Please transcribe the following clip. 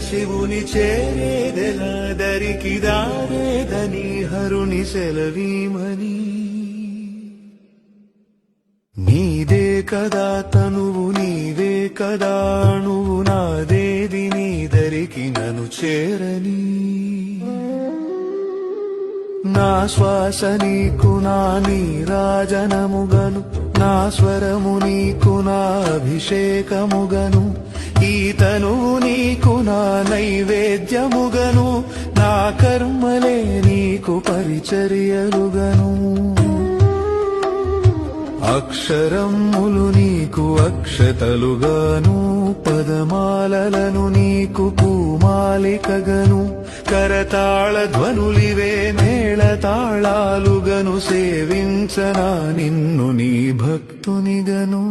శివుని చేరేదెలా దరికి దారేదని హరుని సెలవీమని నీదే కదా తనువు నీవే కదా నువ్వు నాదేది నీ దరికి నన్ను చేరని నా శ్వాస నీకు నా నీరాజనముగను నా స్వరము నీకు నా అభిషేకముగను ఈ తనువు నీకు నా నైవేద్యముగను నా కర్మలే నీకు పరిచర్యలుగను అక్షరములు నీకు అక్షతలుగాను పదమాలలను నీకు పూమాలికగను కరతాళ ధ్వనులివే మేళ తాళాలుగను సేవించనా నిన్ను నీ భక్తునిగను